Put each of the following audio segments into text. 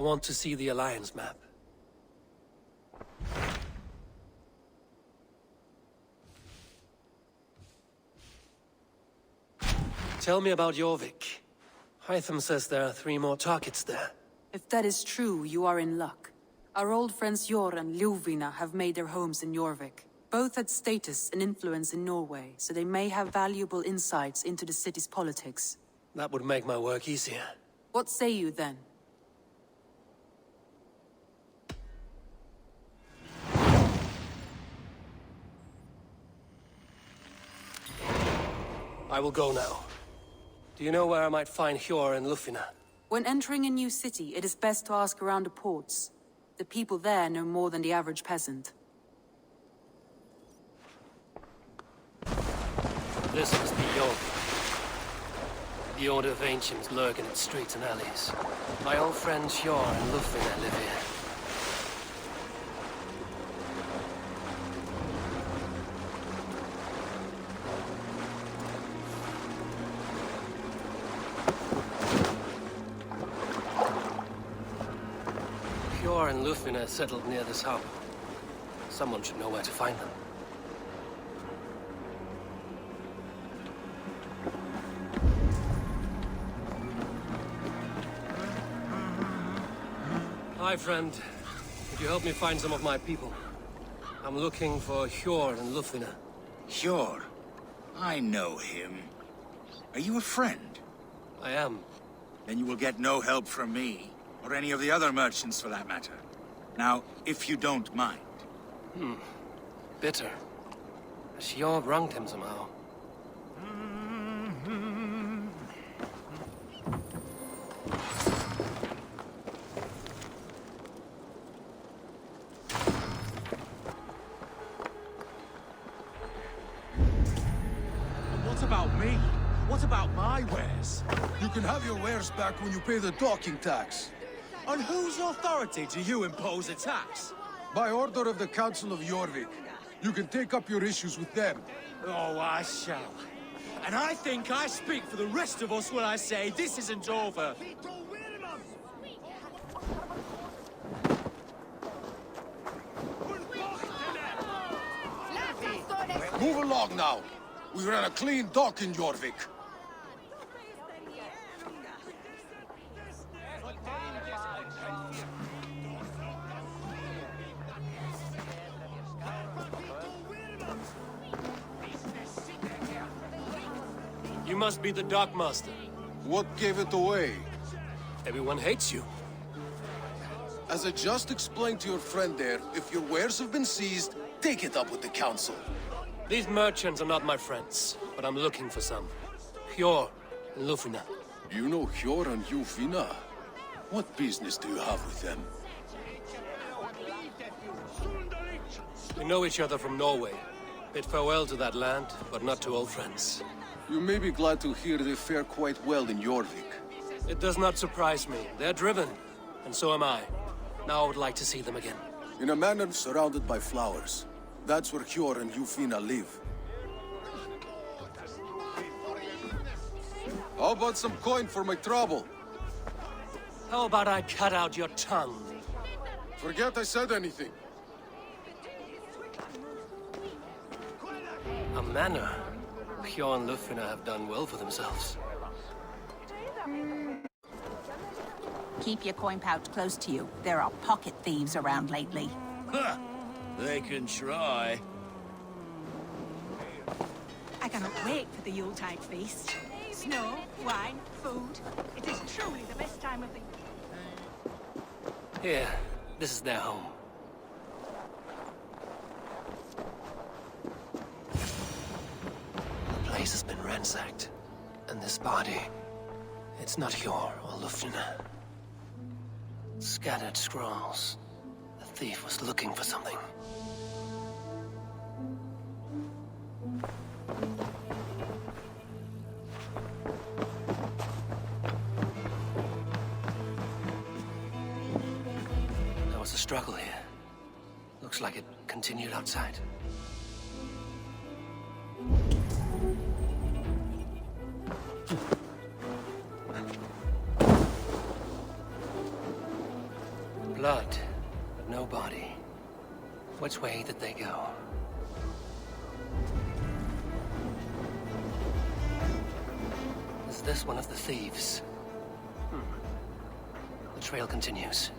I want to see the Alliance map. Tell me about Jorvik. Hytham says there are 3 more targets there. If that is true, you are in luck. Our old friends Jor and Ljuvina have made their homes in Jorvik. Both had status and influence in Norway, so they may have valuable insights into the city's politics. That would make my work easier. What say you then? I will go now. Do you know where I might find Hjor and Ljufina? When entering a new city, it is best to ask around the ports. The people there know more than the average peasant. This must be Jorvik. The Order of Ancients lurk in its streets and alleys. My old friends Hjor and Ljufina live here. Hjor and Ljufina settled near this harbor. Someone should know where to find them. Hi, friend. Could you help me find some of my people? I'm looking for Hjor and Ljufina. Hjor? I know him. Are you a friend? I am. Then you will get no help from me, or any of the other merchants for that matter. Now, if you don't mind. Bitter. Has Hjor wronged him somehow? What about me? What about my wares? You can have your wares back when you pay the docking tax. On whose authority do you impose a tax? By order of the Council of Jorvik. You can take up your issues with them. Oh, I shall. And I think I speak for the rest of us when I say this isn't over. Move along now. We ran a clean dock in Jorvik. You must be the dockmaster. What gave it away? Everyone hates you. As I just explained to your friend there, if your wares have been seized, take it up with the Council. These merchants are not my friends, but I'm looking for some. Hjor and Ljufina. You know Hjor and Ljufina? What business do you have with them? We know each other from Norway. Bid farewell to that land, but not to old friends. You may be glad to hear they fare quite well in Jorvik. It does not surprise me. They're driven, and so am I. Now I would like to see them again. In a manor surrounded by flowers. That's where Hjor and Ljufina live. How about some coin for my trouble? How about I cut out your tongue? Forget I said anything. A manor. Hjor and Ljufina have done well for themselves. Keep your coin pouch close to you. There are pocket thieves around lately. Ha! They can try. I cannot wait for the Yuletide feast. Snow, wine, food. It is truly the best time of the year. Here, this is their home. The place has been ransacked. And this body, it's not Hjor or Ljufina. Scattered scrolls. The thief was looking for something. There was a struggle here. Looks like it continued outside. Blood, but no body. Which way did they go? Is this one of the thieves? The trail continues.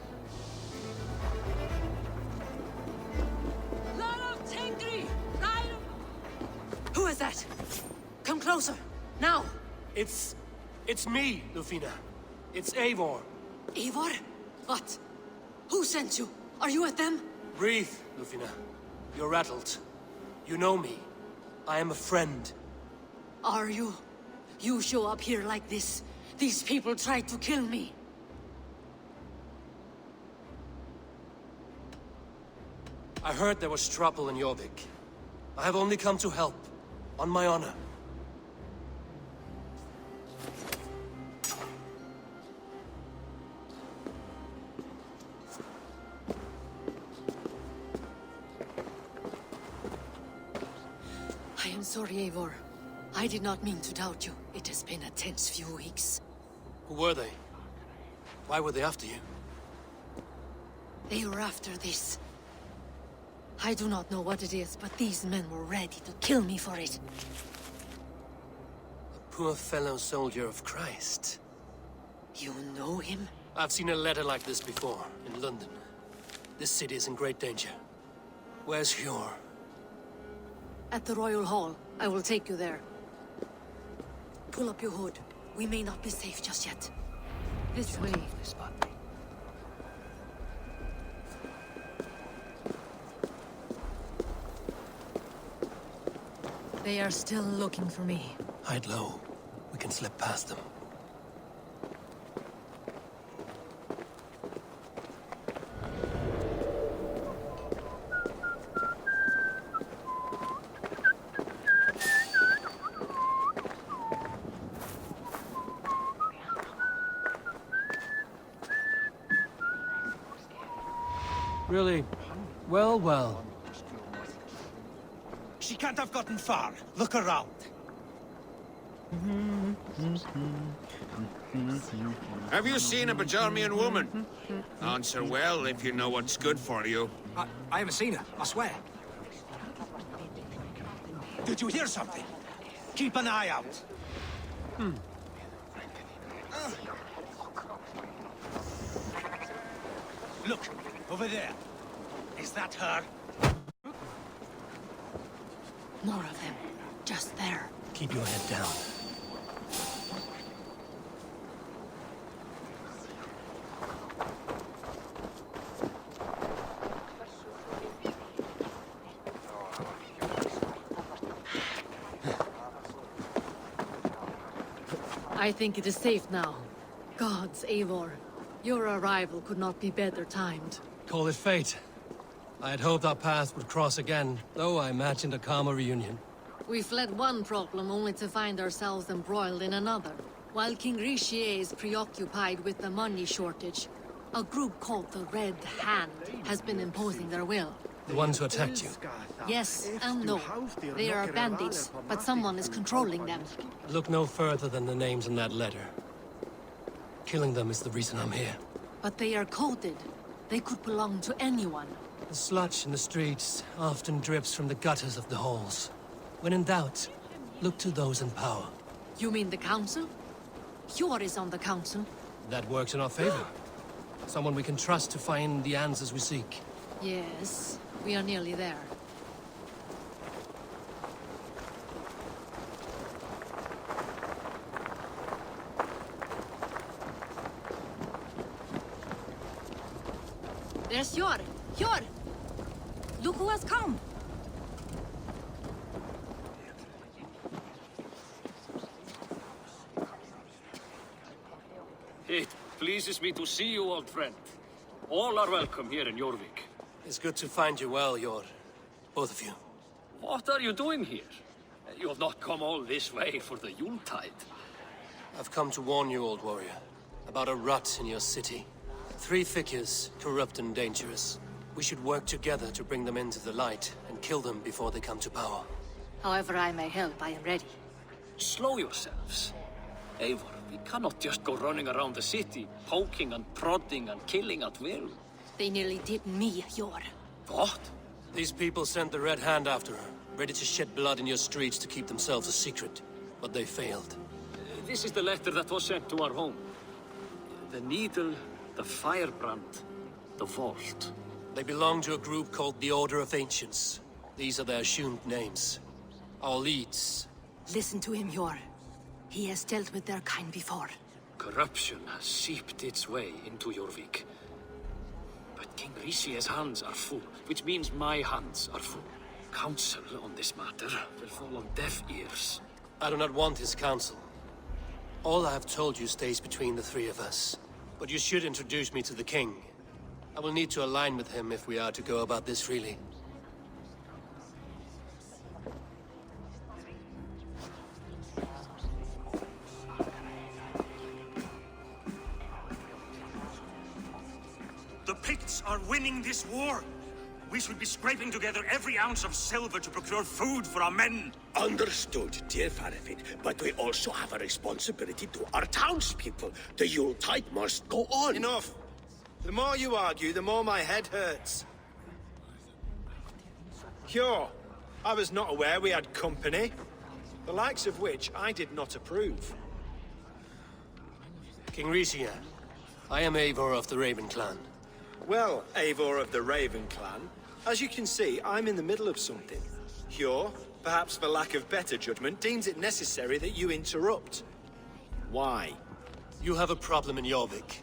Who is that? Come closer, now! It's me, Lufina. It's Eivor. Eivor? What? Who sent you? Are you with them? Breathe, Lufina. You're rattled. You know me. I am a friend. Are you? You show up here like this. These people tried to kill me. I heard there was trouble in Jorvik. I have only come to help. On my honor. I am sorry, Eivor. I did not mean to doubt you. It has been a tense few weeks. Who were they? Why were they after you? They were after this. I do not know what it is, but these men were ready to kill me for it. A poor fellow soldier of Christ. You know him? I've seen a letter like this before, in London. This city is in great danger. Where's Hjor? At the Royal Hall. I will take you there. Pull up your hood. We may not be safe just yet. This way. They are still looking for me. Hide low. We can slip past them. Really? Well, well. She can't have gotten far. Look around. Have you seen a Bajarmian woman? Answer well if you know what's good for you. I haven't seen her, I swear. Did you hear something? Keep an eye out. Look, over there. Is that her? More of them. Just there. Keep your head down. I think it is safe now. Gods, Eivor. Your arrival could not be better timed. Call it fate. I had hoped our paths would cross again, though I imagined a calmer reunion. We fled one problem only to find ourselves embroiled in another. While King Richier is preoccupied with the money shortage, a group called the Red Hand has been imposing their will. The ones who attacked you. Yes and no. They are bandits, but someone is controlling them. Look no further than the names in that letter. Killing them is the reason I'm here. But they are coded. They could belong to anyone. The sludge in the streets often drips from the gutters of the halls. When in doubt, look to those in power. You mean the council? Hjor is on the council. That works in our favor. Someone we can trust to find the answers we seek. Yes, we are nearly there. There's Hjor! Hjor! Look who has come! It pleases me to see you, old friend. All are welcome here in Jorvik. It's good to find you well, Jor. Both of you. What are you doing here? You have not come all this way for the Yuletide. I've come to warn you, old warrior, about a rut in your city. 3 figures, corrupt and dangerous. We should work together to bring them into the light and kill them before they come to power. However I may help, I am ready. Slow yourselves. Eivor, we cannot just go running around the city, poking and prodding and killing at will. They nearly did me, Yor. What? These people sent the Red Hand after her, ready to shed blood in your streets to keep themselves a secret. But they failed. This is the letter that was sent to our home. The needle, the firebrand, the vault. They belong to a group called the Order of Ancients. These are their assumed names. Our leads. Listen to him, Yor. He has dealt with their kind before. Corruption has seeped its way into Jorvik. But King Rici's hands are full, which means my hands are full. Counsel on this matter will fall on deaf ears. I do not want his counsel. All I have told you stays between the three of us. But you should introduce me to the king. I will need to align with him if we are to go about this freely. The Picts are winning this war. We should be scraping together every ounce of silver to procure food for our men. Understood, dear Faravid, but we also have a responsibility to our townspeople. The Yuletide must go on. Enough! The more you argue, the more my head hurts. Cure, I was not aware we had company, the likes of which I did not approve. King Ricia, I am Eivor of the Raven clan. Well, Eivor of the Raven clan, as you can see, I'm in the middle of something. Cure, perhaps for lack of better judgment, deems it necessary that you interrupt. Why? You have a problem in Jorvik.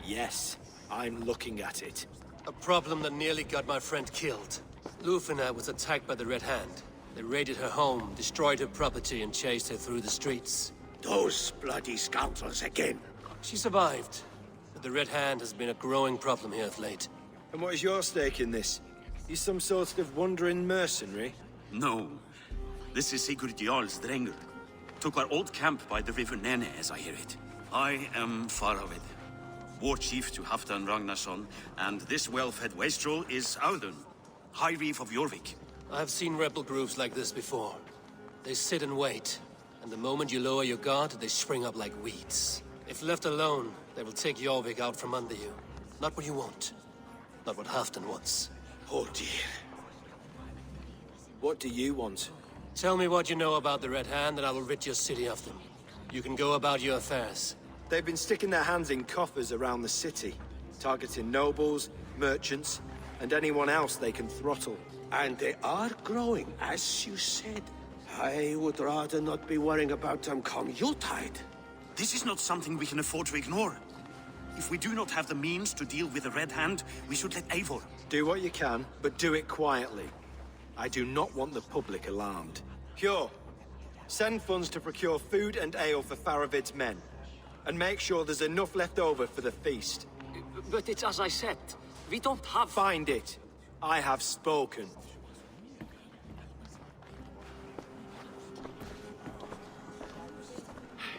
Yes, I'm looking at it. A problem that nearly got my friend killed. Lufina was attacked by the Red Hand. They raided her home, destroyed her property, and chased her through the streets. Those bloody scoundrels again. She survived, but the Red Hand has been a growing problem here of late. And what is your stake in this? You some sort of wandering mercenary? No. This is Sigurd Jarl's Drenger. Took our old camp by the river Nene, as I hear it. I am Faravid, war chief to Halfdan Ragnarsson, and this well-fed wastrel is Audun, High Reef of Jorvik. I have seen rebel groups like this before. They sit and wait, and the moment you lower your guard, they spring up like weeds. If left alone, they will take Jorvik out from under you. Not what you want. Not what Halfdan wants. Oh dear. What do you want? Tell me what you know about the Red Hand, and I will rid your city of them. You can go about your affairs. They've been sticking their hands in coffers around the city, targeting nobles, merchants, and anyone else they can throttle. And they are growing, as you said. I would rather not be worrying about them come Yuletide. This is not something we can afford to ignore. If we do not have the means to deal with the Red Hand, we should let Eivor. Do what you can, but do it quietly. I do not want the public alarmed. Cure, send funds to procure food and ale for Faravid's men. And make sure there's enough left over for the feast. But it's as I said. We don't have... Find it. I have spoken.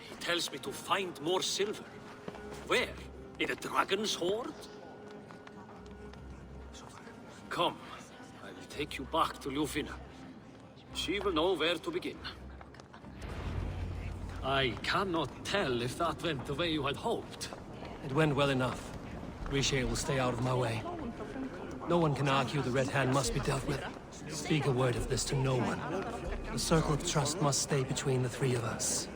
He tells me to find more silver. Where? In a dragon's hoard? Come, I will take you back to Lufina. She will know where to begin. I cannot tell if that went the way you had hoped. It went well enough. Ricia will stay out of my way. No one can argue the Red Hand must be dealt with. Speak a word of this to no one. The circle of trust must stay between the three of us.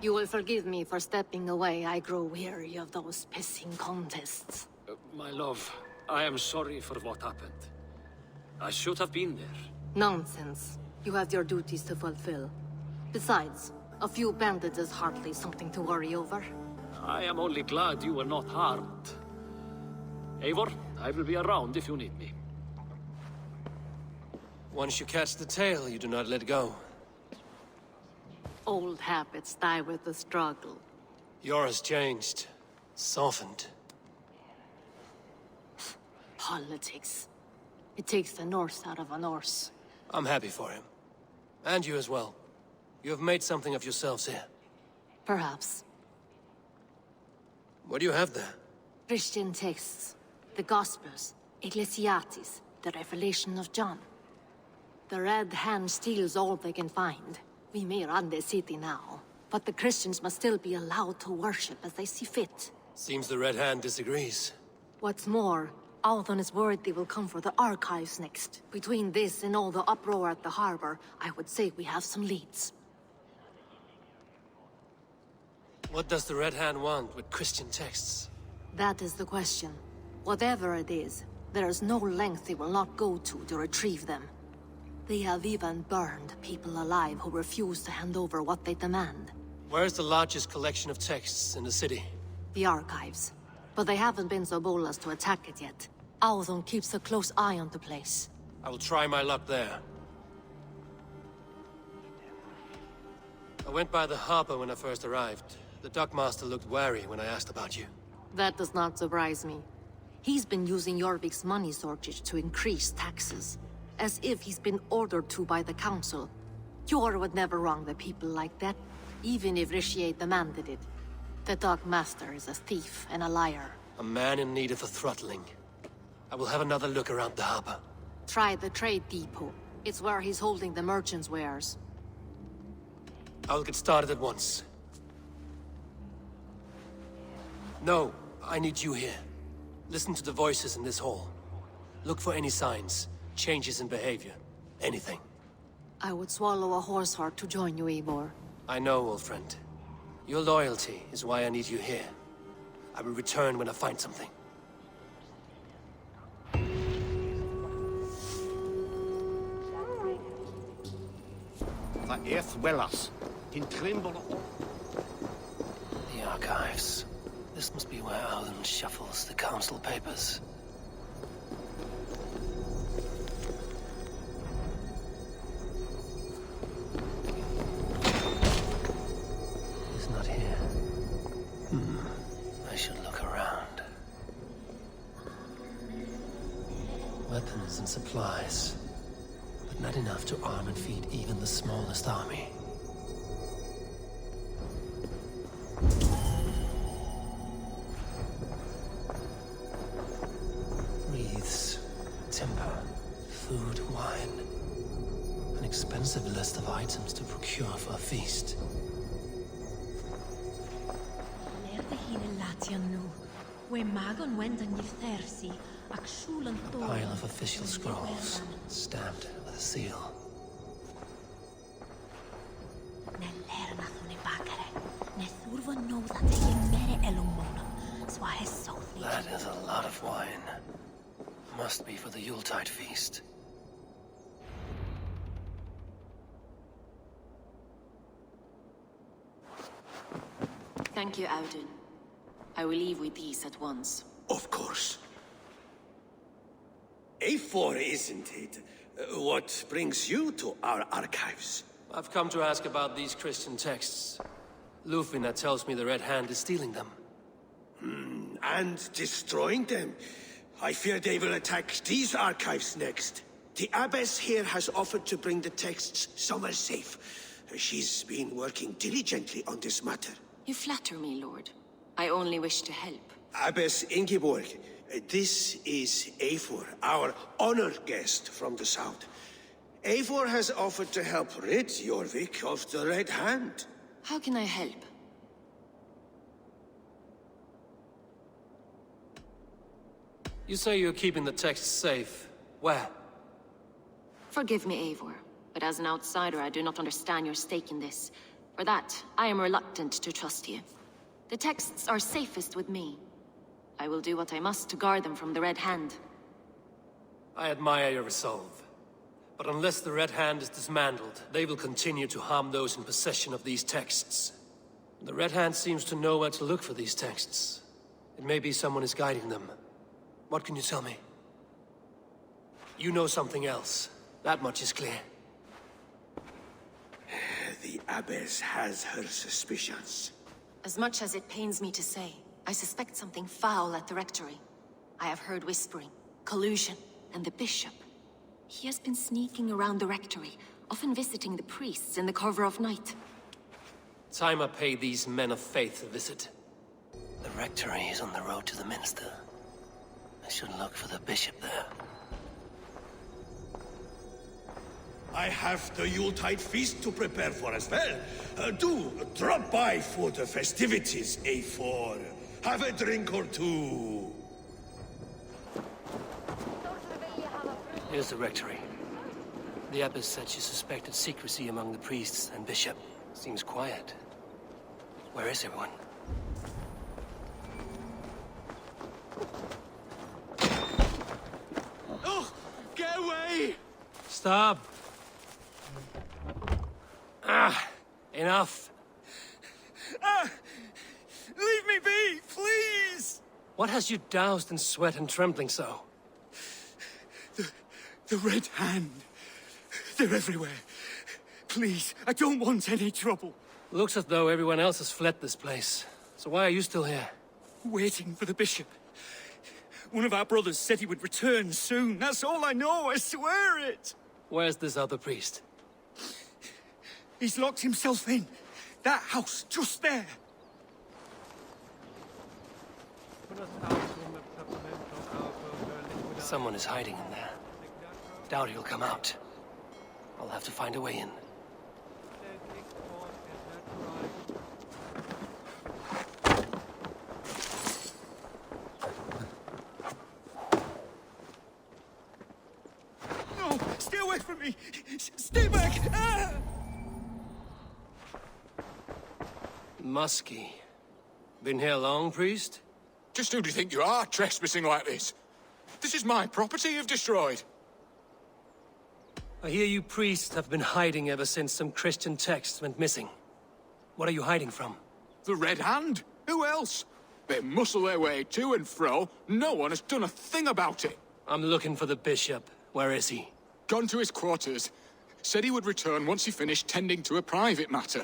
You will forgive me for stepping away. I grow weary of those pissing contests. My love, I am sorry for what happened. I should have been there. Nonsense. You have your duties to fulfill. Besides, a few bandits is hardly something to worry over. I am only glad you were not harmed. Eivor, I will be around if you need me. Once you catch the tail, you do not let go. Old habits die with the struggle. Yours changed. Softened. Politics. It takes the Norse out of a Norse. I'm happy for him. And you as well. You have made something of yourselves here. Perhaps. What do you have there? Christian texts. The Gospels. Ecclesiastes. The Revelation of John. The Red Hand steals all they can find. We may run the city now, but the Christians must still be allowed to worship as they see fit. Seems the Red Hand disagrees. What's more, Althon is worried they will come for the archives next. Between this and all the uproar at the harbor, I would say we have some leads. What does the Red Hand want with Christian texts? That is the question. Whatever it is, there is no length they will not go to retrieve them. They have even burned people alive who refuse to hand over what they demand. Where's the largest collection of texts in the city? The archives. But they haven't been so bold as to attack it yet. Althon keeps a close eye on the place. I will try my luck there. I went by the harbor when I first arrived. The dockmaster looked wary when I asked about you. That does not surprise me. He's been using Jorvik's money shortage to increase taxes. As if he's been ordered to by the council. Jor would never wrong the people like that, even if Rishier demanded it. The dockmaster is a thief and a liar. A man in need of a throttling. I will have another look around the harbor. Try the trade depot. It's where he's holding the merchants' wares. I'll get started at once. No, I need you here. Listen to the voices in this hall. Look for any signs, changes in behavior, anything. I would swallow a horse heart to join you, Eivor. I know, old friend. Your loyalty is why I need you here. I will return when I find something. The earth wellers. In tremble. The archives. This must be where Alan shuffles the council papers. He's not here. I should look around. Weapons and supplies. But not enough to arm and feed even the smallest army. Wreaths, timber, food, wine. An expensive list of items to procure for a feast. A pile of official scrolls, stamped with a seal. That is a lot of wine. Must be for the Yuletide feast. Thank you, Audun. I will leave with these at once. Of course. A4, isn't it? What brings you to our archives? I've come to ask about these Christian texts. Lufina tells me the Red Hand is stealing them. And destroying them. I fear they will attack these archives next. The abbess here has offered to bring the texts somewhere safe. She's been working diligently on this matter. You flatter me, Lord. I only wish to help. Abbess Ingeborg, this is Eivor, our honored guest from the south. Eivor has offered to help rid Jorvik of the Red Hand. How can I help? You say you're keeping the texts safe. Where? Forgive me, Eivor, but as an outsider, I do not understand your stake in this. For that, I am reluctant to trust you. The texts are safest with me. I will do what I must to guard them from the Red Hand. I admire your resolve. But unless the Red Hand is dismantled, they will continue to harm those in possession of these texts. The Red Hand seems to know where to look for these texts. It may be someone is guiding them. What can you tell me? You know something else. That much is clear. The abbess has her suspicions. As much as it pains me to say, I suspect something foul at the rectory. I have heard whispering, collusion, and the bishop. He has been sneaking around the rectory, often visiting the priests in the cover of night. Time I pay these men of faith a visit. The rectory is on the road to the minster. I should look for the bishop there. I have the Yuletide feast to prepare for as well. Do drop by for the festivities, A4. Have a drink or two. Here's the rectory. The abbess said she suspected secrecy among the priests and bishop. Seems quiet. Where is everyone? Oh, get away! Stop! Enough! Leave me be, please! What has you doused in sweat and trembling so? The Red Hand. They're everywhere. Please, I don't want any trouble. Looks as though everyone else has fled this place. So why are you still here? Waiting for the bishop. One of our brothers said he would return soon. That's all I know, I swear it! Where's this other priest? He's locked himself in. That house, just there. Someone is hiding in there. Doubt he'll come out. I'll have to find a way in. No, stay away from me! Stay back! Ah! Muskie. Been here long, priest? Just who do you think you are, trespassing like this? This is my property you've destroyed. I hear you priests have been hiding ever since some Christian texts went missing. What are you hiding from? The Red Hand? Who else? They muscle their way to and fro. No one has done a thing about it. I'm looking for the bishop. Where is he? Gone to his quarters. Said he would return once he finished tending to a private matter.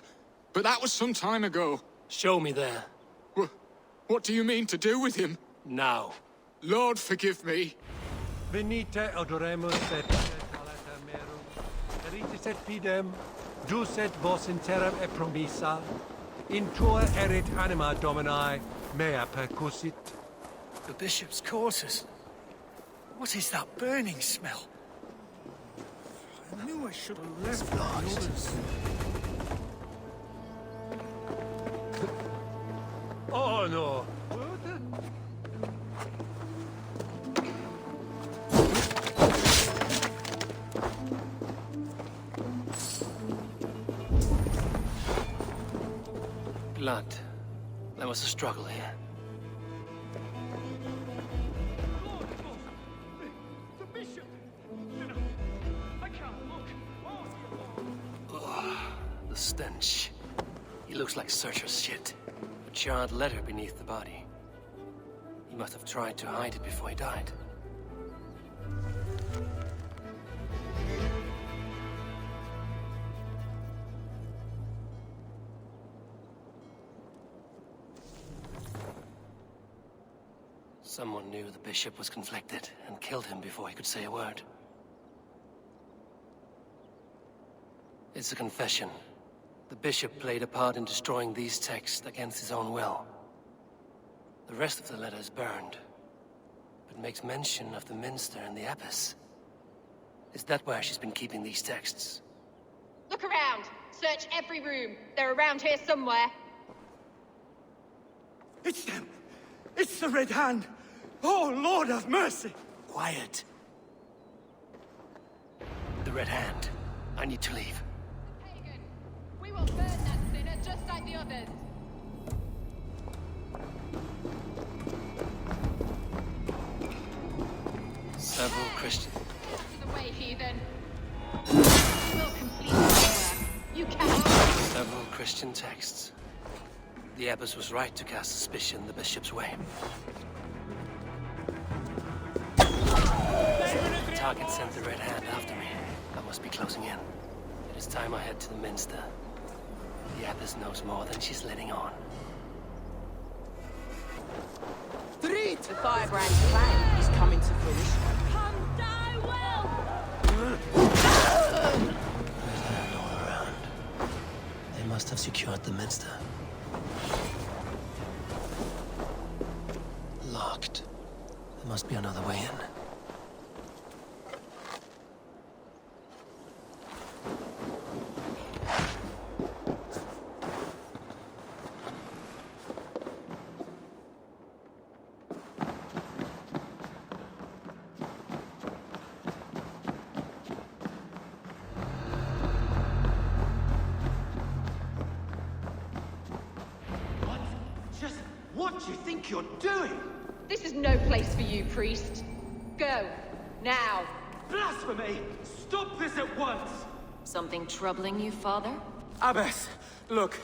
But that was some time ago. Show me there. What do you mean to do with him? Now. Lord, forgive me. Venite adoremus et talata merum, eritis et fidem, dus et vos in terram e promissa, in tua erit anima Domini, mea percussit. The bishop's quarters. What is that burning smell? I knew I should have left the others. Oh no! Blood. There was a struggle here. The bishop! I can't look! Oh, the stench. He looks like searcher's shit. A charred letter beneath the body. He must have tried to hide it before he died. Someone knew the bishop was conflicted and killed him before he could say a word. It's a confession. The bishop played a part in destroying these texts against his own will. The rest of the letter is burned, but makes mention of the minster and the abbess. Is that where she's been keeping these texts? Look around! Search every room. They're around here somewhere. It's them! It's the Red Hand! Oh, Lord have mercy! Quiet. The Red Hand. I need to leave. Pagan, we will burn that sinner just like the others. Several Christian. Out of the way, heathen. We'll complete the work. You cannot. Several Christian texts. The abbess was right to cast suspicion the bishop's way. The target sent the Red Hand after me. I must be closing in. It is time I head to the minster. The abbess knows more than she's letting on. The firebrand plan is coming to fruition. Come die well! Red Hand all around. They must have secured the minster. Locked. There must be another way in. do you think you're doing? This is no place for you, priest. Go. Now. Blasphemy! Stop this at once! Something troubling you, Father? Abbess, look.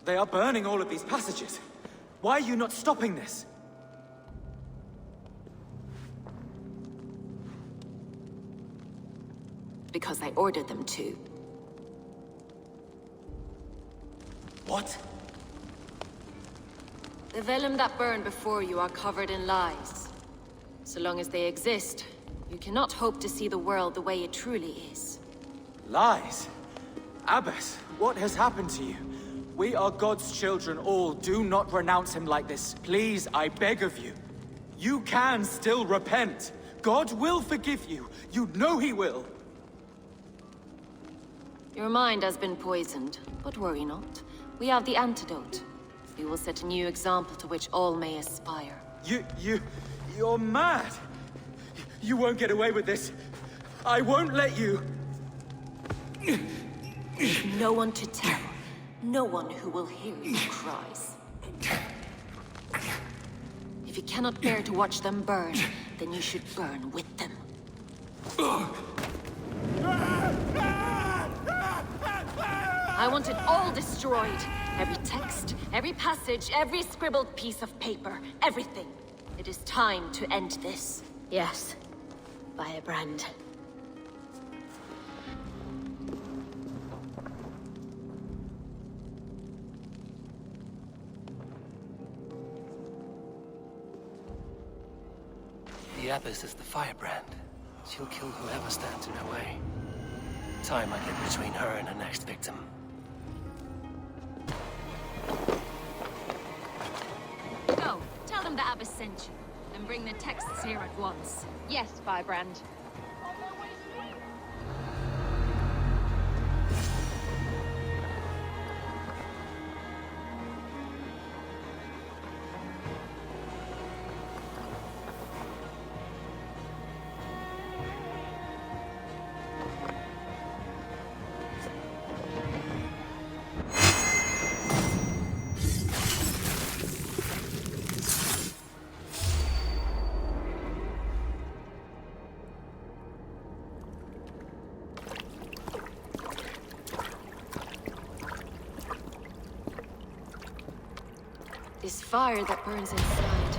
They are burning all of these passages. Why are you not stopping this? Because I ordered them to. What? The vellum that burned before you are covered in lies. So long as they exist, you cannot hope to see the world the way it truly is. Lies? Abbess, what has happened to you? We are God's children all. Do not renounce him like this. Please, I beg of you. You can still repent. God will forgive you. You know he will. Your mind has been poisoned, but worry not. We have the antidote. We will set a new example to which all may aspire. You're mad! You won't get away with this. I won't let you! No one to tell. No one who will hear your cries. If you cannot bear to watch them burn, then you should burn with them. I want it all destroyed. Every text, every passage, every scribbled piece of paper, everything. It is time to end this. Yes. Firebrand. The Abbess is the firebrand. She'll kill whoever stands in her way. Time might get between her and her next victim. Go. Tell them the Abbess sent you. And bring the texts here at once. Yes, Firebrand. This fire that burns inside.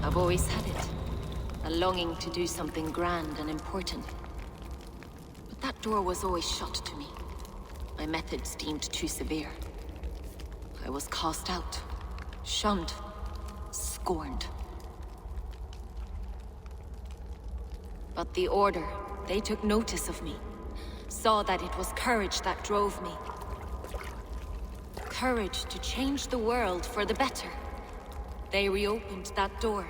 I've always had it. A longing to do something grand and important. But that door was always shut to me. My methods deemed too severe. I was cast out, shunned, scorned. But the Order, they took notice of me. Saw that it was courage that drove me. Courage to change the world for the better. They reopened that door.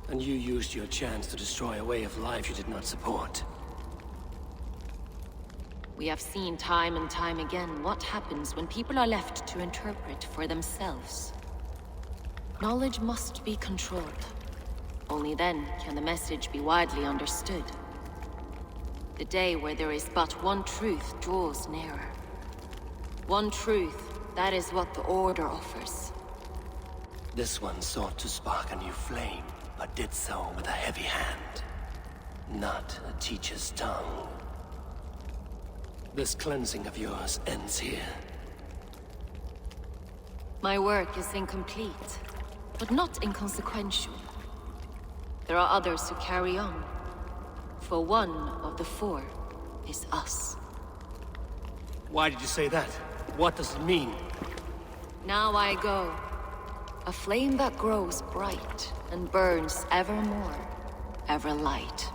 And you used your chance to destroy a way of life you did not support. We have seen time and time again what happens when people are left to interpret for themselves. Knowledge must be controlled. Only then can the message be widely understood. The day where there is but one truth draws nearer. One truth, that is what the Order offers. This one sought to spark a new flame, but did so with a heavy hand. Not a teacher's tongue. This cleansing of yours ends here. My work is incomplete, but not inconsequential. There are others who carry on. For one of the four is us. Why did you say that? What does it mean? Now I go. A flame that grows bright and burns ever more, ever light.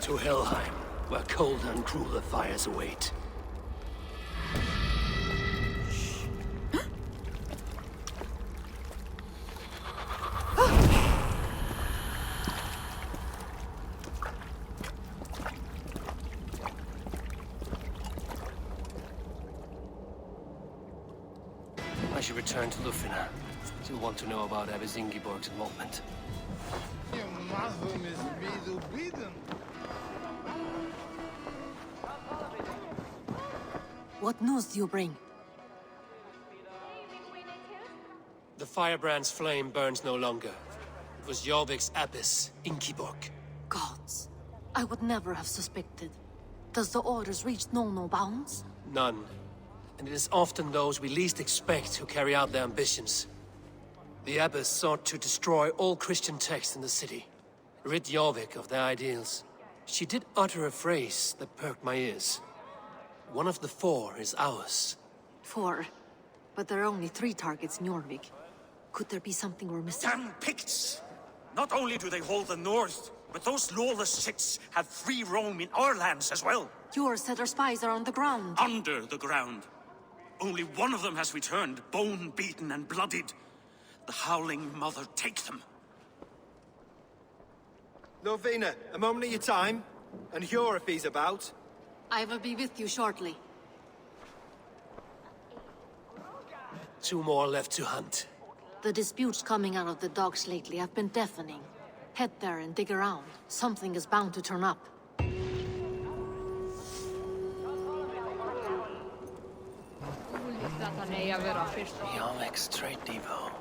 To Helheim, where colder and crueler fires await. I should return to Lufina. still want to know about Abbess Ingeborg's involvement. What news do you bring? The firebrand's flame burns no longer. It was Jorvik's Abbess, Ingeborg. Gods. I would never have suspected. Does the orders reach no bounds? None. And it is often those we least expect who carry out their ambitions. The Abbess sought to destroy all Christian texts in the city, rid Jorvik of their ideals. She did utter a phrase that perked my ears. One of the 4 is ours. 4? But there are only 3 targets in Jorvik. Could there be something we're missing? Damn Picts! Not only do they hold the north, but those lawless Siths have free roam in our lands as well. Your said our spies are on the ground. Under the ground. Only one of them has returned, bone-beaten and bloodied. The Howling Mother take them. Lovina, a moment of your time. And Hjor if he's about. I will be with you shortly. 2 more left to hunt. The disputes coming out of the docks lately have been deafening. Head there and dig around. Something is bound to turn up. Jorvik's trade depot.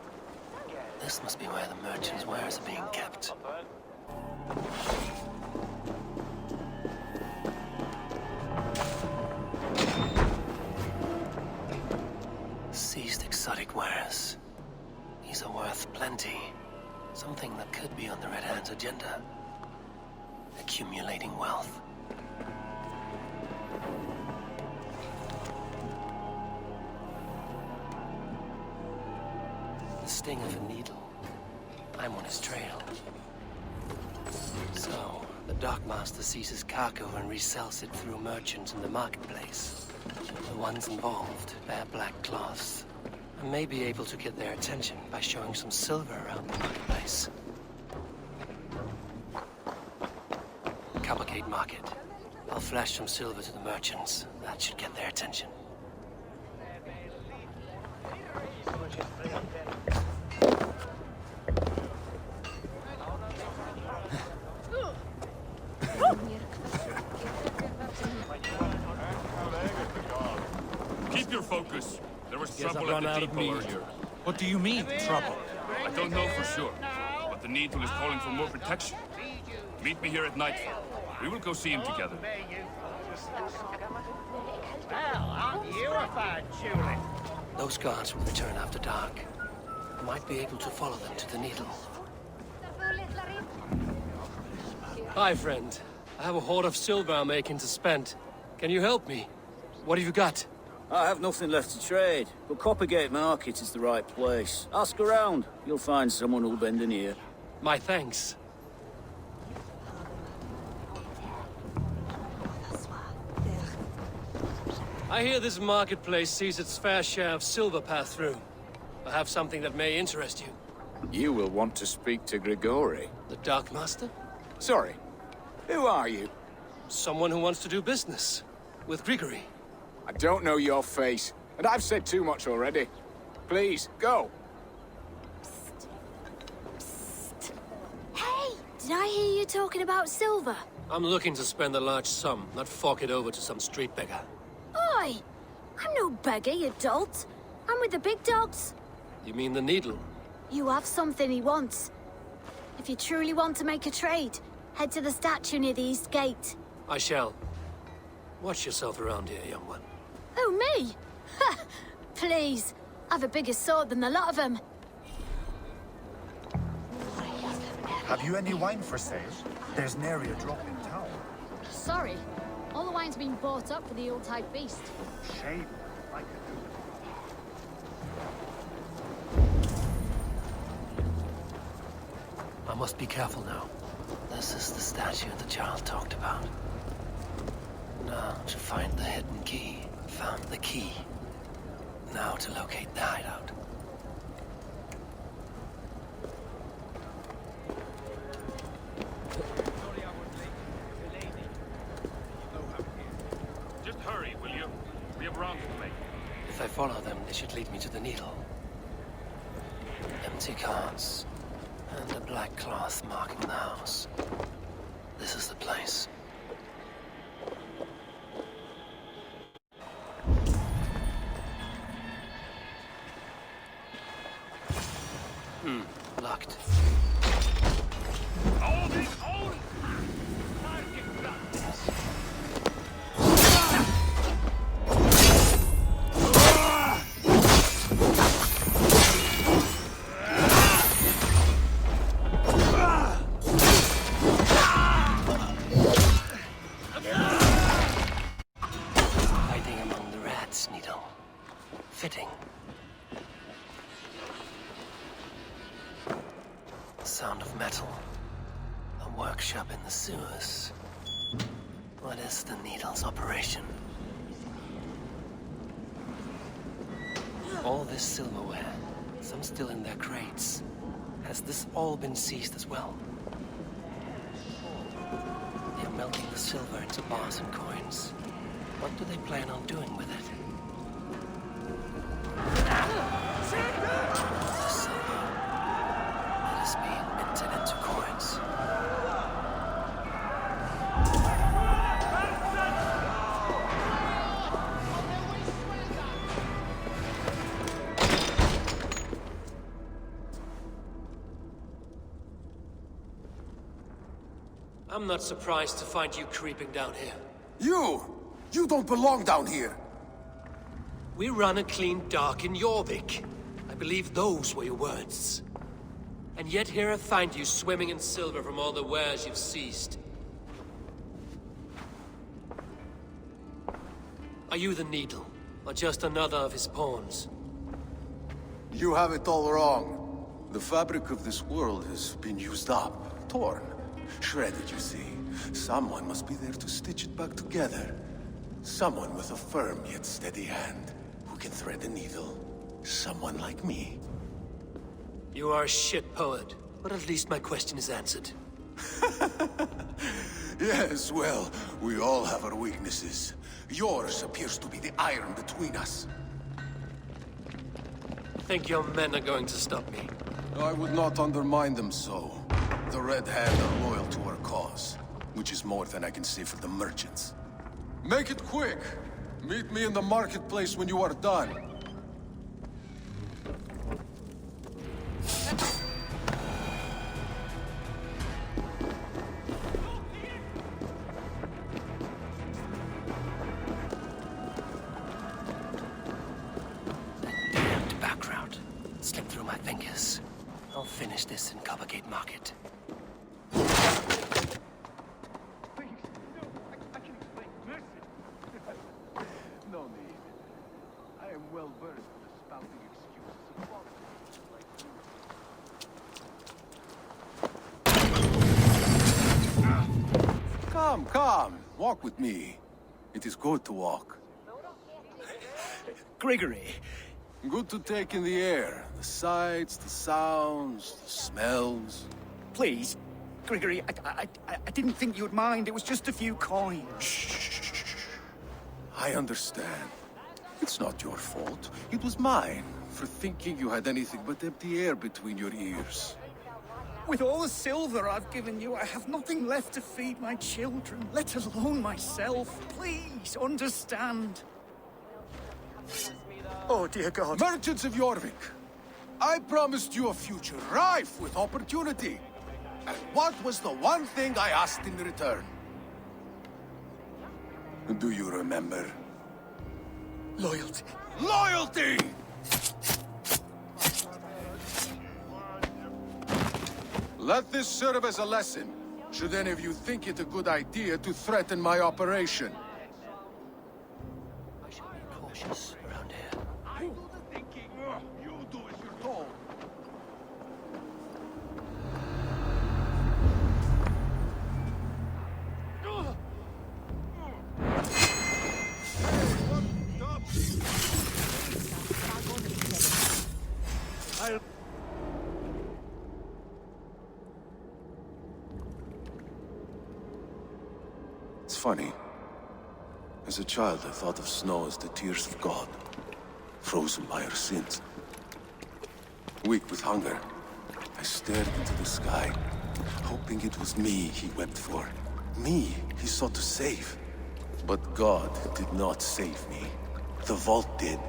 This must be where the merchants' wares are being kept. Seized exotic wares. These are worth plenty. Something that could be on the Red Hand's agenda. Accumulating wealth. The sting of a needle. I'm on his trail. So, the Dockmaster seizes cargo and resells it through merchants in the marketplace. The ones involved bear black cloths. I may be able to get their attention by showing some silver around the marketplace. Coppergate Market. I'll flash some silver to the merchants. That should get their attention. Keep your focus. There was Yes, trouble I've at run the out of depot meat. earlier. What do you mean, trouble? I don't know for sure, but the Needle is calling for more protection. Meet me here at nightfall. We will go see him together. Well, aren't you a fine Julie? Those guards will return after dark. I might be able to follow them to the Needle. Hi, friend. I have a hoard of silver I'm making to spend. Can you help me? What have you got? I have nothing left to trade, but Coppergate Market is the right place. Ask around. You'll find someone who'll bend an ear. My thanks. I hear this marketplace sees its fair share of silver pass through. I have something that may interest you. You will want to speak to Grigori. The Darkmaster? Sorry. Who are you? Someone who wants to do business. With Grigori. I don't know your face, and I've said too much already. Please, go. Hey! Did I hear you talking about silver? I'm looking to spend a large sum, not fork it over to some street beggar. Oi! I'm no beggar, you dolt. I'm with the big dogs. You mean the Needle? You have something he wants. If you truly want to make a trade, head to the statue near the East Gate. I shall. Watch yourself around here, young one. Oh, me? Ha! Please. I've a bigger sword than the lot of them. Have you any wine for sale? There's nary a drop in town. Sorry. All the wine's been bought up for the Yuletide feast. Shame. I I must be careful now. This is the statue the child talked about. Now to find the hidden key. Found the key. Now to locate the hideout. Just hurry, will you? We have rounds to make. If I follow them, they should lead me to the Needle. A Empty carts. And a black cloth marking the house. This is the place. Locked. Hiding among the rats, Needle. Fitting. Sound of metal. A workshop in the sewers. What is the Needle's operation? All this silverware, some still in their crates. Has this all been seized as well? They are melting the silver into bars and coins. What do they plan on doing with it? The silver. It is being minted into coins. I'm not surprised to find you creeping down here. You don't belong down here! We run a clean dock in Jorvik. I believe those were your words. And yet here I find you swimming in silver from all the wares you've seized. Are you the Needle, or just another of his pawns? You have it all wrong. The fabric of this world has been used up, torn, shredded, you see. Someone must be there to stitch it back together. Someone with a firm yet steady hand, who can thread a needle. Someone like me. You are a shit poet, but at least my question is answered. Yes, well, we all have our weaknesses. Yours appears to be the iron between us. Think your men are going to stop me? I would not undermine them so. The Red Hand are loyal to our cause, which is more than I can say for the merchants. Make it quick! Meet me in the marketplace when you are done. Damned back route. Slipped through my fingers. I'll finish this in Coppergate Market. No need. I am well versed in spouting excuses. Come, come. Walk with me. It is good to walk. Gregory. Good to take in the air. The sights, the sounds, the smells. Please, Gregory, I didn't think you'd mind. It was just a few coins. Shh. I understand. It's not your fault. It was mine, for thinking you had anything but empty air between your ears. With all the silver I've given you, I have nothing left to feed my children, let alone myself. Please, understand. Oh, dear God. Merchants of Jorvik, I promised you a future rife with opportunity. And what was the one thing I asked in return? Do you remember? Loyalty. Loyalty! Let this serve as a lesson, should any of you think it a good idea to threaten my operation. I should be cautious around here. You do as you're told. It's funny. As a child, I thought of snow as the tears of God, frozen by our sins. Weak with hunger, I stared into the sky, hoping it was me he wept for. Me he sought to save. But God did not save me. The vault did.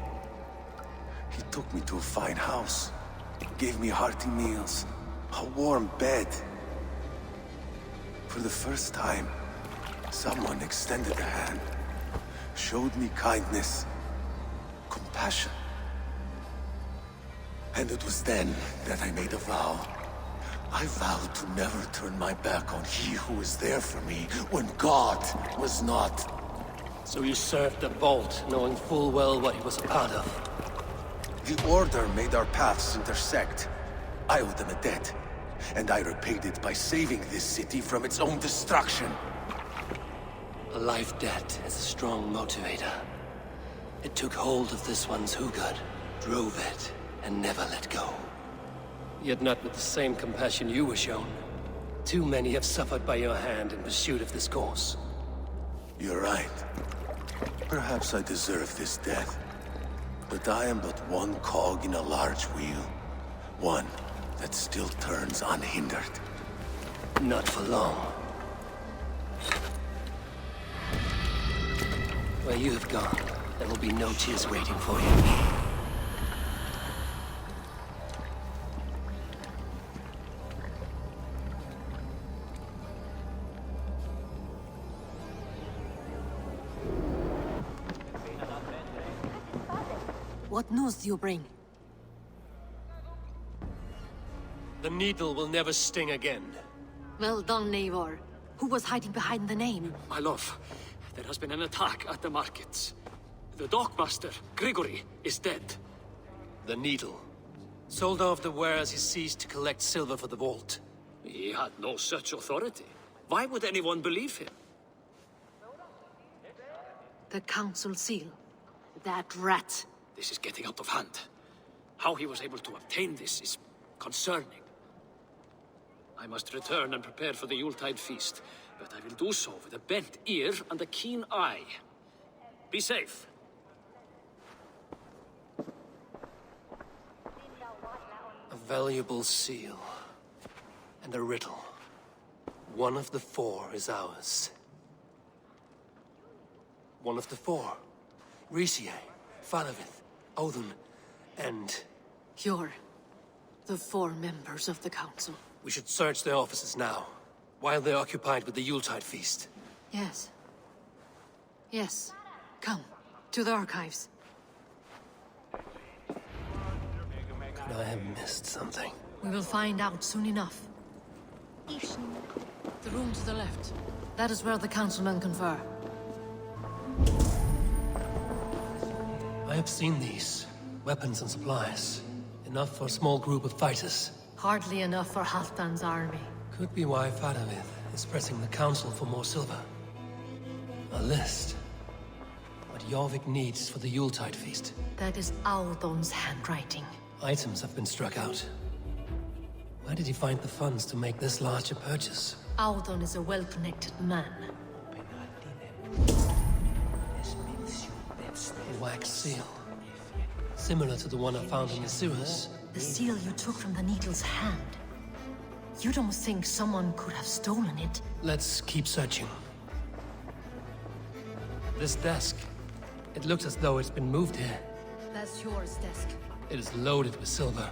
He took me to a fine house, gave me hearty meals, a warm bed. For the first time, someone extended a hand, showed me kindness, compassion. And it was then that I made a vow. I vowed to never turn my back on he who was there for me when God was not. So you served the Vault, knowing full well what he was a part of. The Order made our paths intersect. I owed them a debt, and I repaid it by saving this city from its own destruction. A life debt is a strong motivator. It took hold of this one's Hugad, drove it, and never let go. Yet not with the same compassion you were shown. Too many have suffered by your hand in pursuit of this cause. You're right. Perhaps I deserve this death. But I am but one cog in a large wheel. One that still turns unhindered. Not for long. Where you have gone, there will be no tears waiting for you. What news do you bring? The needle will never sting again. Well done, Eivor. Who was hiding behind the name? My love, there has been an attack at the markets. The dockmaster, Grigory, is dead. The needle. Sold off the wares he seized to collect silver for the vault. He had no such authority. Why would anyone believe him? The council seal. That rat. This is getting out of hand. How he was able to obtain this is concerning. I must return and prepare for the Yuletide feast, but I will do so with a bent ear and a keen eye. Be safe. A valuable seal. And a riddle. One of the four is ours. One of the four. Risie, Falavith, Odin, and... You're the four members of the council. We should search their offices now, while they're occupied with the Yuletide feast. Yes. Yes. Come, to the archives. Could I have missed something? We will find out soon enough. The room to the left. That is where the councilmen confer. I have seen these. Weapons and supplies. Enough for a small group of fighters. Hardly enough for Halfdan's army. Could be why Faravith is pressing the council for more silver. A list. What Jorvik needs for the Yuletide feast. That is Audon's handwriting. Items have been struck out. Where did he find the funds to make this large a purchase? Audon is a well-connected man. A wax seal. Similar to the one I found in the sewers. The seal you took from the needle's hand. You don't think someone could have stolen it? Let's keep searching. This desk. It looks as though it's been moved here. That's yours, desk. It is loaded with silver.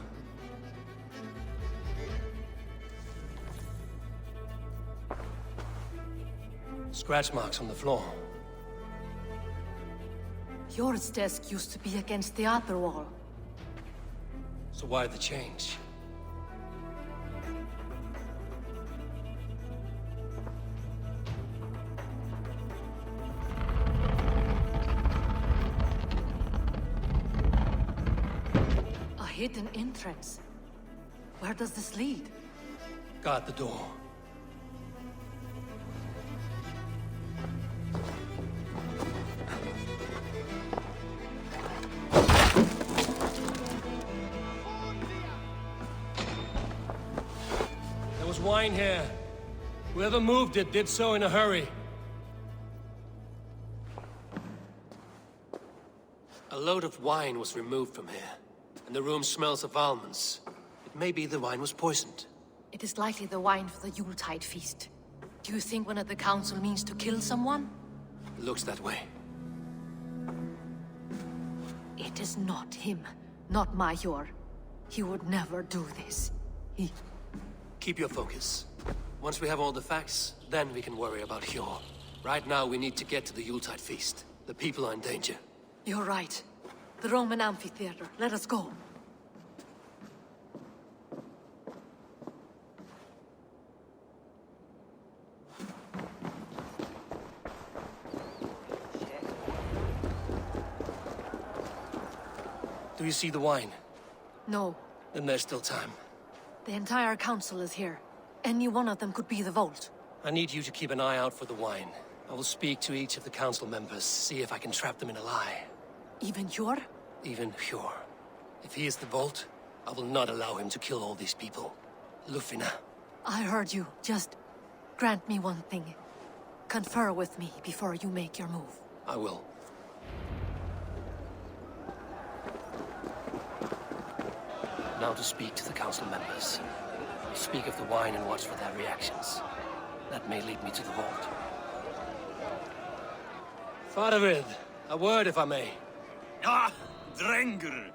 Scratch marks on the floor. Yours desk used to be against the other wall. So why the change? A hidden entrance. Where does this lead? Guard the door. There was wine here. Whoever moved it did so in a hurry. A load of wine was removed from here. and the room smells of almonds. It may be the wine was poisoned. It is likely the wine for the Yuletide feast. Do you think one of the council means to kill someone? It looks that way. It is not him, not Major. He would never do this. Keep your focus. Once we have all the facts, then we can worry about Hjor. Right now, we need to get to the Yuletide feast. The people are in danger. You're right. The Roman amphitheater. Let us go. Do you see the wine? No. Then there's still time. The entire council is here. Any one of them could be the Vault. I need you to keep an eye out for the wine. I will speak to each of the council members, see if I can trap them in a lie. Even Hjor? Even Hjor. If he is the Vault, I will not allow him to kill all these people. Lufina. I heard you. Just grant me one thing. Confer with me before you make your move. I will. Now to speak to the council members. Speak of the wine and watch for their reactions. That may lead me to the vault. Faravid, a word if I may. Ah, Drengr.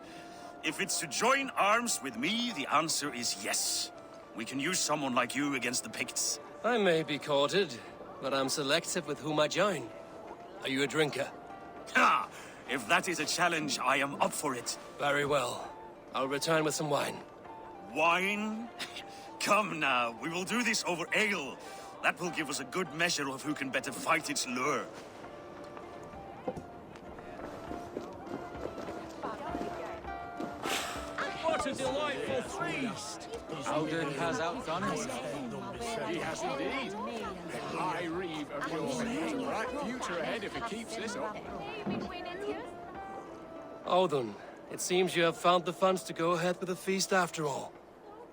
If it's to join arms with me, the answer is yes. We can use someone like you against the Picts. I may be courted, but I'm selective with whom I join. Are you a drinker? Ha! If that is a challenge, I am up for it. Very well. I'll return with some wine. Wine? Come now, we will do this over ale. That will give us a good measure of who can better fight its lure. What a delightful feast! Alden has outdone himself. He has indeed. I reeve of Jorvik has a bright future ahead if he keeps this up. Odun, it seems you have found the funds to go ahead with the feast after all.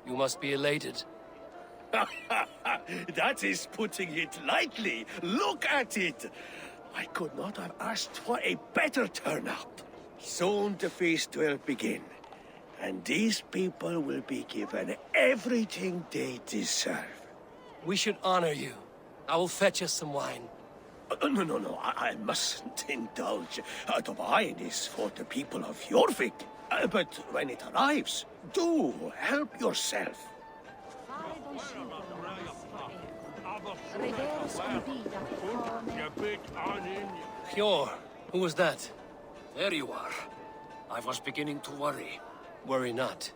You must be elated. That is putting it lightly. Look at it. I could not have asked for a better turnout. Soon the feast will begin. And these people will be given everything they deserve. We should honor you. I will fetch us some wine. No, I mustn't indulge. The wine is for the people of Jorvik. But when it arrives, do help yourself. Hjor, who was that? There you are. I was beginning to worry. Worry not.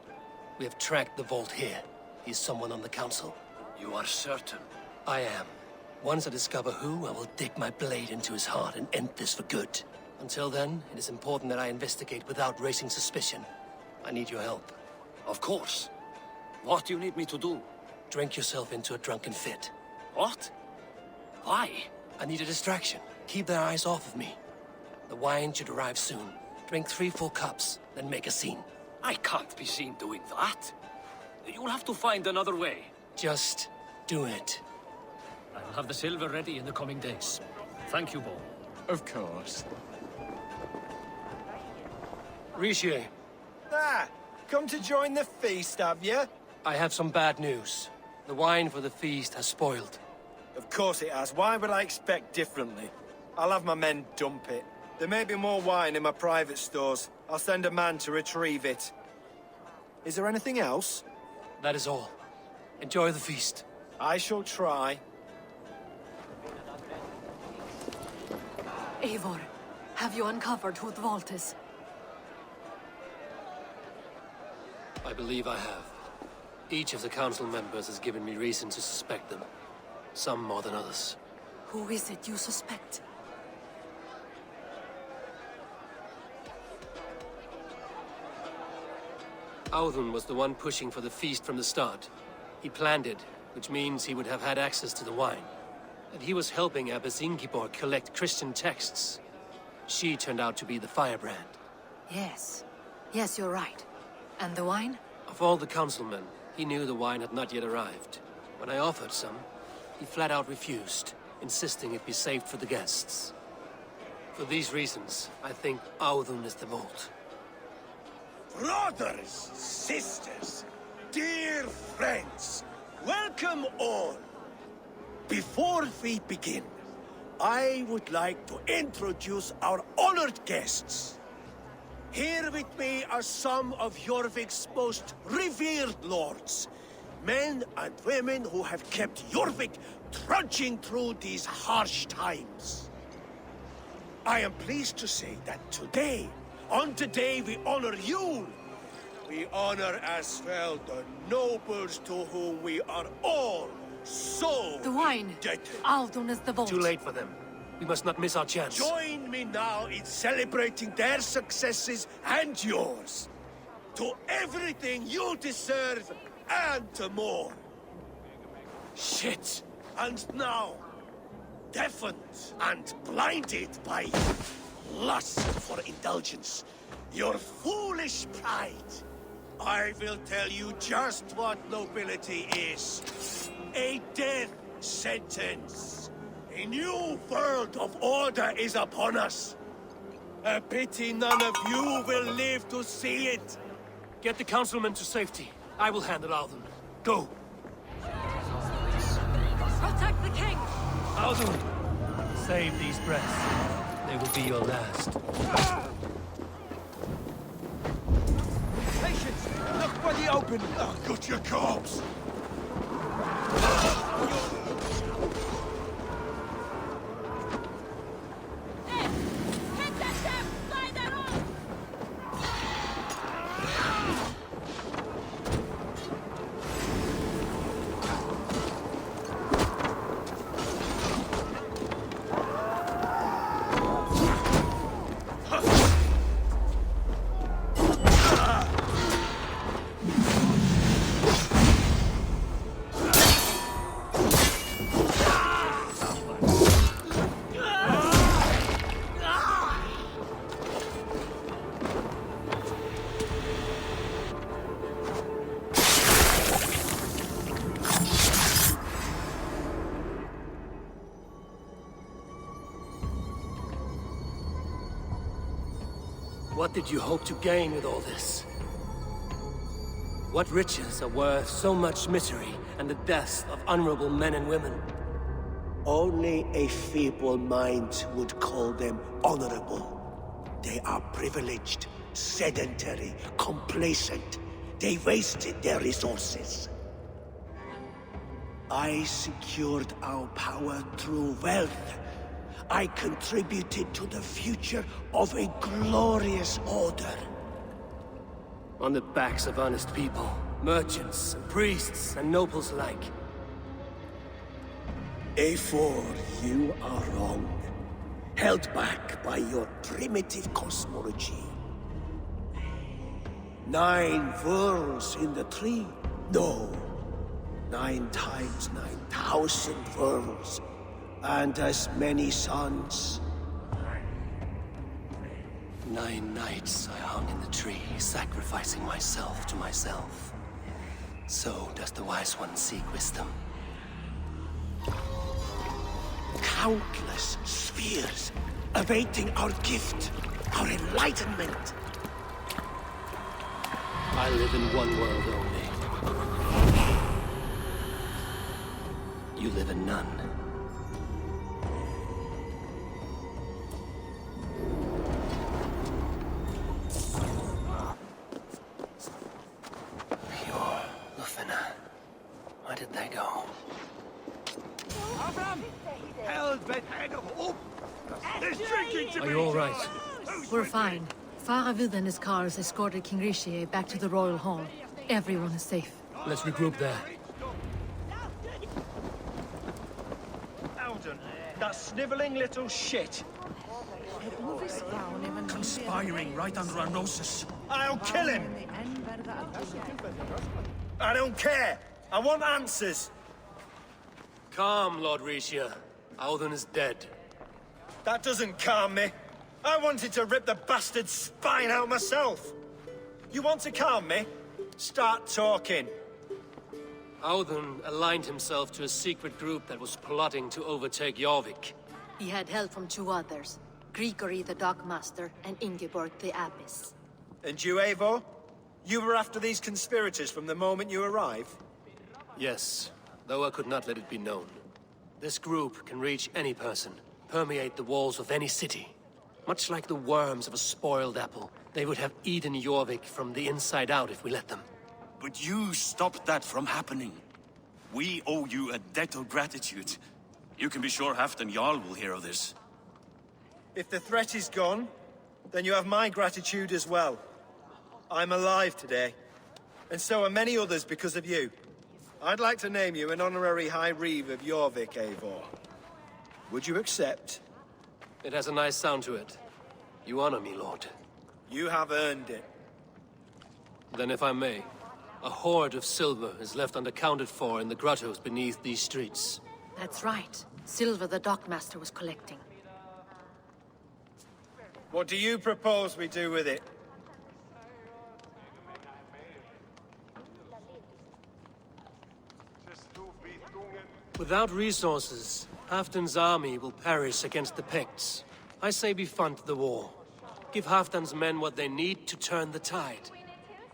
We have tracked the Vault here. He's someone on the council. You are certain? I am. Once I discover who, I will dig my blade into his heart and end this for good. Until then, it is important that I investigate without raising suspicion. I need your help. Of course. What do you need me to do? Drink yourself into a drunken fit. What? Why? I need a distraction. Keep their eyes off of me. The wine should arrive soon. Drink 3 full cups, then make a scene. I can't be seen doing that. You'll have to find another way. Just do it. I'll have the silver ready in the coming days. Thank you, Bo. Of course. Rishi. Ah, come to join the feast, have you? I have some bad news. The wine for the feast has spoiled. Of course it has. Why would I expect differently? I'll have my men dump it. There may be more wine in my private stores. I'll send a man to retrieve it. Is there anything else? That is all. Enjoy the feast. I shall try. Eivor, have you uncovered who the Vault is? I believe I have. Each of the council members has given me reason to suspect them. Some more than others. Who is it you suspect? Audun was the one pushing for the feast from the start. He planned it, which means he would have had access to the wine. And he was helping Abbess Ingeborg collect Christian texts. She turned out to be the firebrand. Yes. Yes, you're right. And the wine? Of all the councilmen, he knew the wine had not yet arrived. When I offered some, he flat out refused, insisting it be saved for the guests. For these reasons, I think Audun is the Vault. Brothers, sisters, dear friends, welcome all. Before we begin, I would like to introduce our honored guests. Here with me are some of Jorvik's most revered lords. Men and women who have kept Jorvik trudging through these harsh times. I am pleased to say that today, on the day we honor you, we honor as well the nobles to whom we are all so The wine. indebted. Aldon is the vault. Too late for them. We must not miss our chance. Join me now in celebrating their successes and yours. To everything you deserve and more. Shit! And now, deafened and blinded by lust for indulgence, your foolish pride, I will tell you just what nobility is. A death sentence. A new world of order is upon us. A pity none of you will live to see it. Get the councilman to safety. I will handle Alden. Go. Protect the king! Alden, save these breaths. They will be your last. Patience! Look for the open! I'll cut your corpse! What did you hope to gain with all this? What riches are worth so much misery and the deaths of honorable men and women? Only a feeble mind would call them honorable. They are privileged, sedentary, complacent. They wasted their resources. I secured our power through wealth. I contributed to the future of a glorious order. On the backs of honest people, merchants, and priests, and nobles alike. Eivor, you are wrong. Held back by your primitive cosmology. 9 worlds in the tree? No. 9 times 9,000 worlds. And as many suns. 9 nights I hung in the tree, sacrificing myself to myself. So does the Wise One seek wisdom. Countless spheres awaiting our gift, our enlightenment. I live in one world only. You live in none. Where did they go? Are you all right? We're fine. Faravid and his cars escorted King Rishi back to the Royal Hall. Everyone is safe. Let's regroup there. Alden, that sniveling little shit. Conspiring right under our noses. I'll kill him! I don't care! I want answers! Calm, Lord Rishia. Alden is dead. That doesn't calm me. I wanted to rip the bastard's spine out myself. You want to calm me? Start talking. Alden aligned himself to a secret group that was plotting to overtake Jorvik. He had help from 2 others. Grigory the Dockmaster and Ingeborg the Abbess. And you, Eivor? You were after these conspirators from the moment you arrived? Yes, though I could not let it be known. This group can reach any person, permeate the walls of any city. Much like the worms of a spoiled apple, they would have eaten Jorvik from the inside out if we let them. But you stopped that from happening. We owe you a debt of gratitude. You can be sure Halfdan Jarl will hear of this. If the threat is gone, then you have my gratitude as well. I'm alive today, and so are many others because of you. I'd like to name you an honorary High Reeve of Jorvik, Eivor. Would you accept? It has a nice sound to it. You honor me, Lord. You have earned it. Then if I may, a hoard of silver is left unaccounted for in the grottos beneath these streets. That's right. Silver the Dockmaster was collecting. What do you propose we do with it? Without resources, Halfdan's army will perish against the Picts. I say we fund the war. Give Halfdan's men what they need to turn the tide.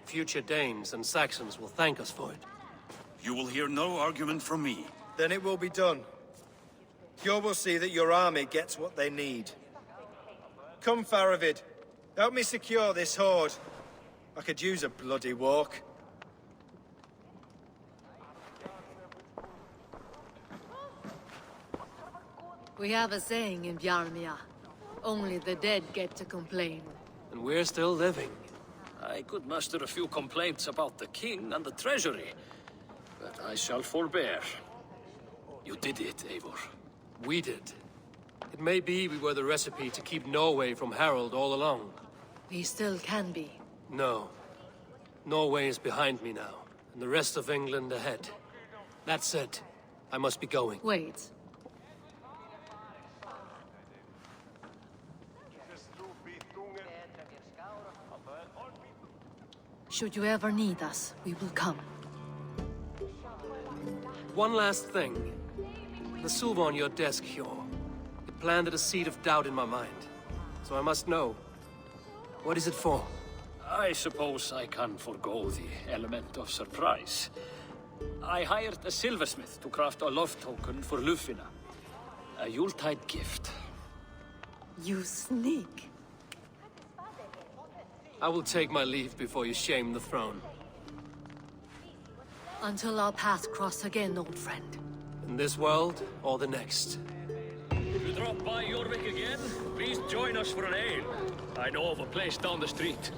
Future Danes and Saxons will thank us for it. You will hear no argument from me. Then it will be done. You will see that your army gets what they need. Come, Faravid. Help me secure this hoard. I could use a bloody walk. We have a saying in Bjarmia. Only the dead get to complain. And we're still living. I could muster a few complaints about the king and the treasury, but I shall forbear. You did it, Eivor. We did. It may be we were the recipe to keep Norway from Harald all along. We still can be. No. Norway is behind me now, and the rest of England ahead. That said, I must be going. Wait. Should you ever need us, we will come. One last thing. The silver on your desk, Hjor. It planted a seed of doubt in my mind. So I must know. What is it for? I suppose I can forgo the element of surprise. I hired a silversmith to craft a love token for Lufina. A Yuletide gift. You sneak. I will take my leave before you shame the throne. Until our paths cross again, old friend. In this world, or the next. If you drop by Jorvik again, please join us for an ale. I know of a place down the street.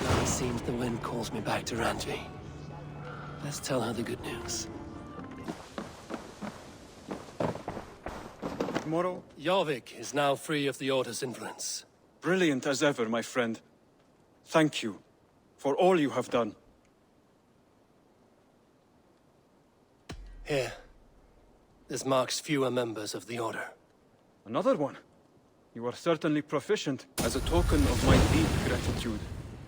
Now it seems the wind calls me back to Randvi. Let's tell her the good news. Tomorrow? Jorvik is now free of the Order's influence. Brilliant as ever, my friend. Thank you for all you have done. Here. This marks fewer members of the Order. Another one? You are certainly proficient. As a token of my deep gratitude,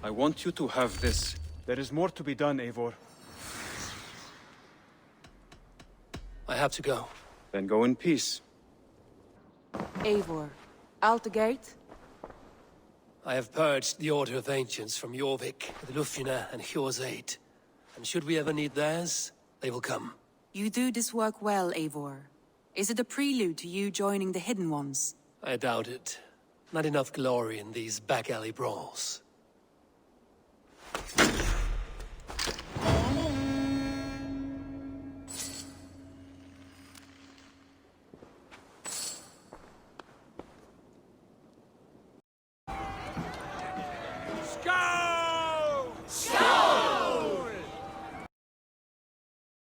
I want you to have this. There is more to be done, Eivor. I have to go. Then go in peace. Eivor, out the gate? I have purged the Order of Ancients from Jorvik, with Lufina and Hjor's aid. And should we ever need theirs, they will come. You do this work well, Eivor. Is it a prelude to you joining the Hidden Ones? I doubt it. Not enough glory in these back alley brawls.